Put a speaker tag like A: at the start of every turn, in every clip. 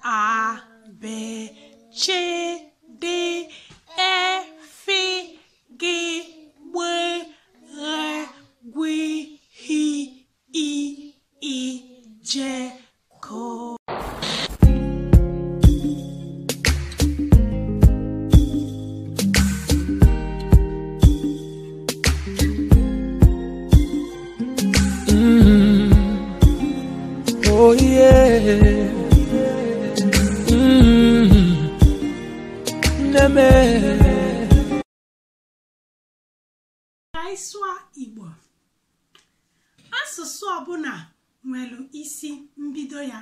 A: A, B, C, D, E, F, G, B, R, G, H, I, J, K.
B: Oh yeah.
A: Aiswa Igbo. Asụsụ ọbụla nwere isi mbido ya.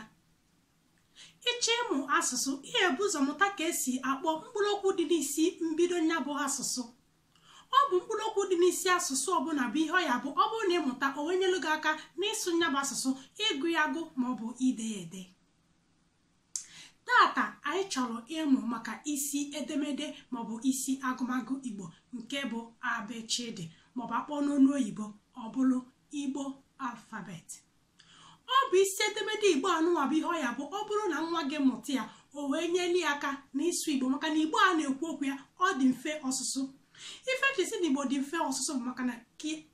A: Ịchọ ịmụ asụsụ, ihe bụ ụzọ mụta ka esi akpọ mkpụrụokwu dị n'isi mbido ya bụ asụsụ. Ọ bụ mkpụrụokwu dị n'isi asụsụ ọbụla bụ ihe ọ ya bụ ọ bụrụ na ịmụta o wenyelu gị aka n'ịsụ ya bụ asụsụ, ịgụ ya agụ maọbụ ide ya ede. Tata anyị chọrọ ịmụ maka isi edemede maọbụ isi agụmagụ Igbo nke bụ ABCD maọbụ akpọ n'olu oyibo ọ bụrụ Igbo alfabet. Ọ bụ isi edemede Igbo anụnwa bụ ihe ọ ya bụ ọ bụrụ na nwa gị mụta ya o wee nyeli ya aka n'ịsụ Igbo maka na Igbo a na-ekwu okwu ya ọ dị mfe ọsụsụ. Ife chisi na Igbo dị mfe ọsụsụ bụ maka na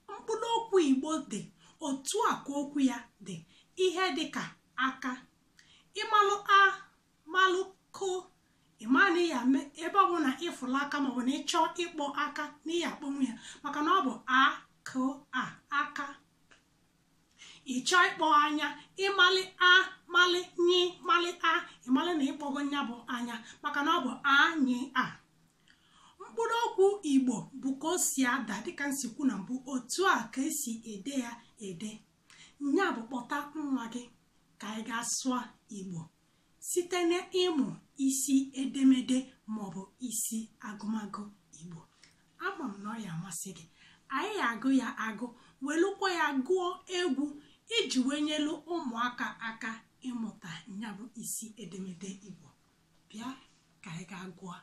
A: mkpụrụ okwu Igbo dị otu a ka okwu ya dị. Ihe dịka aka, ịmalụ a malụ ko, ịmanụ ya ebe ọ bụ na ịfụla aka maọbụ na ịchọọ ịkpọ aka n'ihi akpọnwụ ya maka na ọ bụ aka. Ịchọọ ịkpọ anya, ịmalị a malị nyi malị a, ịmalị na ịkpọgo nya bụ anya maka na ọ bụ anyị a. Mkpụrụ okwu Igbo bụ ka o si ada dịka nsikwu na mbụ otu a ka esi ede ya ede. Nya bụ kpọta nwa gị ka anyị ga-asụọ Igbo site n'ịmụ isi edemede maọbụ isi agụmagụ Igbo. Ama m na ọ ya amasị gị. Anyị agụ ya agụ welụkwa ya gụọ egwu iji wee nyelu ụmụaka aka ịmụta nya bụ isi edemede Igbo. Bịa ka anyị ga-agụọ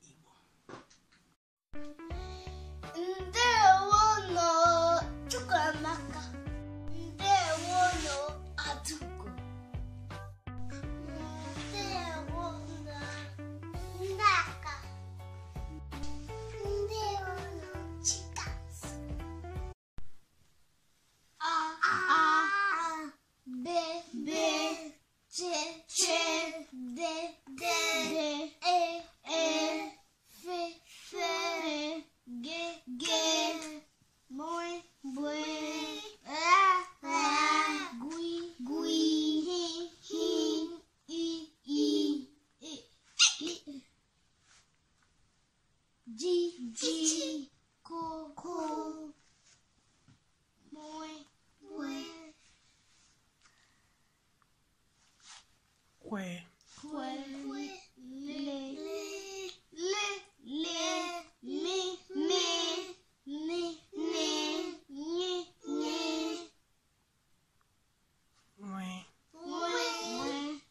A: Igbo.
C: Ndewono Chukwuemeka, ndewono Aduko, ndewono Nnaka, ndewono Chikas. A B B C C D D E E F F G G Moi Bue La La Gui Gui Hi Hi I Ji Ji Ko Ko Moi Bue
A: Kwe.
C: Kwe Le Le Le Mi Mi Ni Ni Ni Ni
A: Nwe.
C: Wee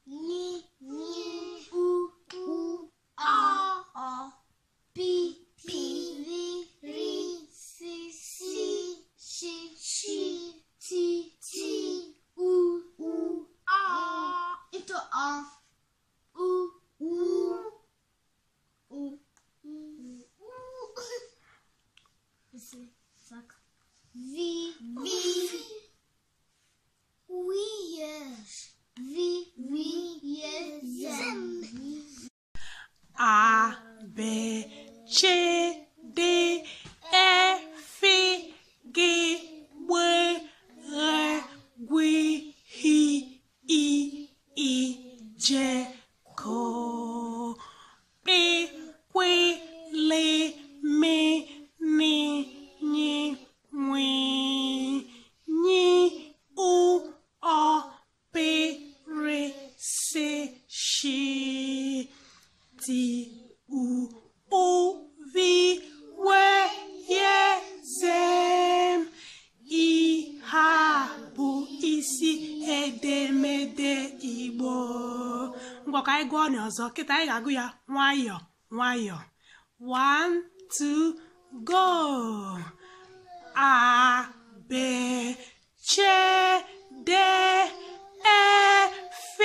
C: Ni Ni U U A Pi Pi Ri Ri Si Si Shi Shi Ti Ti U U A Ito A U U U V V yes V yes
A: A, B, C, D, E, F, G, B, R, G, H, I, J, K, P, Q, L, M, N, N, W, N, U, O, P, R, S, Sh, T, U, O, V, W, Y, Z, ha bụ isi edemede Igbo. Ngwa ka anyị gụọ n'ọzọ kịta anyị ga-agụ ya nwayọ nwayọ. 1 2 go. A B C D E F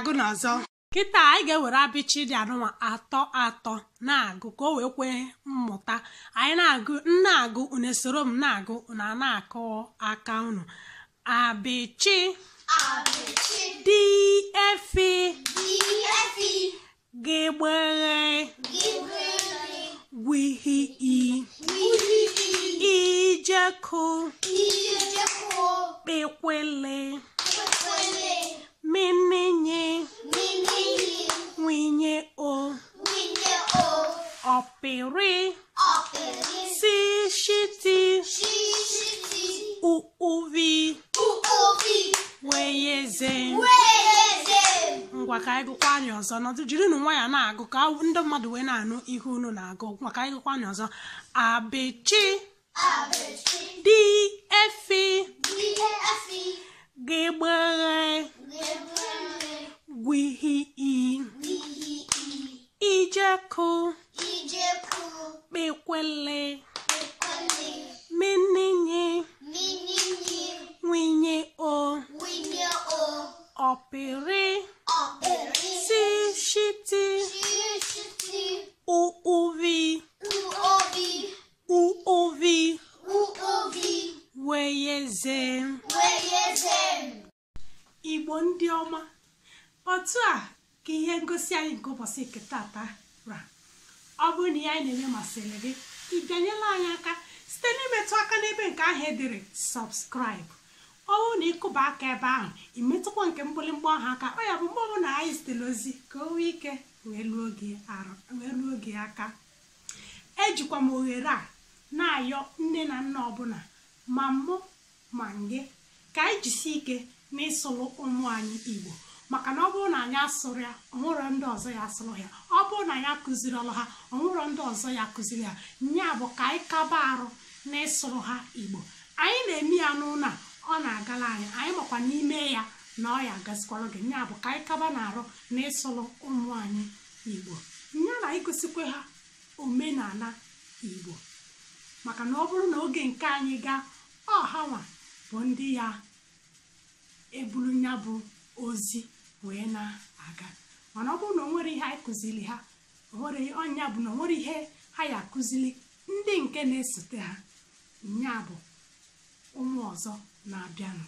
A: ga-agụ n'ọzọ kịta anyị ga-ewere abịchị dị anụnwa atọ na-agụ ka o wee kwee mmụta anyị na-agụ unu soro m na-agụ unu na-akọ aka unu abịchị dị efi gịgbere gwihi ijeku kpekwele mininye nwinye o ọpịrị si shiti uvi weyeze ngwa ka anyị gụkwa anyị ọzọ nọdụ jiri unu nwa ya na-agụ ka ndị mmadụ wee na-anụ ihe unu na-agụ ngwa ka anyị gụkwa anyị ọzọ abịchị dị efi gịgbere gwihi ijeku kpekwele mininye nwinye o ọpịrị si shiti uovi weyeze Igbo ndị ọma otu a ka ihe ngosi anyị nke ụbọchị nke tata ra ọ bụrụ na ihe anyị na-eme masịrị gị ị bịanyela anyị aka site n'imetụ aka n'ebe nke ahụ edere subscribe ọ bụrụ na ịkụba aka ebe ahụ imetụkwa nke mgbịrịgba ahụ aka ọ ya bụ mgbe ọbụla anyị zitere ozi ka o nwee ike wee luo gị aka ejikwa m ohere a na-ayọ nne na nna ọbụla ma mụ ma gị ka anyị jisi ike n'ịsụrụ ụmụ anyị Igbo maka na ọ bụrụ na anyị asụrụ ya ọhụrụ ndị ọzọ ya asụrụ ya ọ bụrụ na anyị akụziri ọlụ ha ọhụrụ ndị ọzọ ya akụziri ya nya bụ ka anyị kaba arụ n'ịsụrụ ha Igbo anyị na-eme ya n'ụlọ ọ na-agala anyị makwa n'ime ya na ọ ya agazikwara gị nya bụ ka anyị kaba na-arụ n'ịsụrụ ụmụ anyị Igbo nya na igosikwa ha omenala Igbo maka na ọ bụrụ na oge nke anyị gaa ọhanwa bụ ndị ya eburu ya bụ ozi wee na-aga mana ọ bụrụ na o nwere ihe anyị kụziri ha ọnya bụ na o nwere ihe ha ya akụziri ndị nke na-esote ha nya bụ ụmụ ọzọ na-abịanụ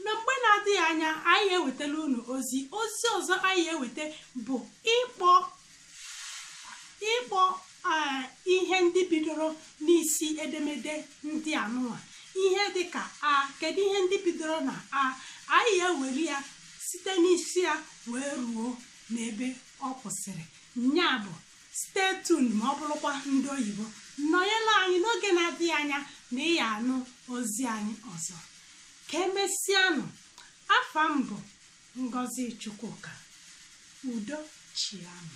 A: na mgbe na-adịghị anya anyị ewetala unu ozi ọzọ anyị eweta bụ ịkpọ ihe ndị bidoro n'isi edemede ndị anụnwa ihe dịka kedu ihe ndị bidoro na anyị eweli ya site n'isi ya wee ruo n'ebe ọ kwụsịrị nya bụ stay tuned ma ọ bụrụkwa ndị oyibo nọnyela anyị n'oge na-adịghị anya na ịya anụ ozi anyị ọzọ ka emesịanụ afa m bụ Ngozi Chukwuka udo chianụ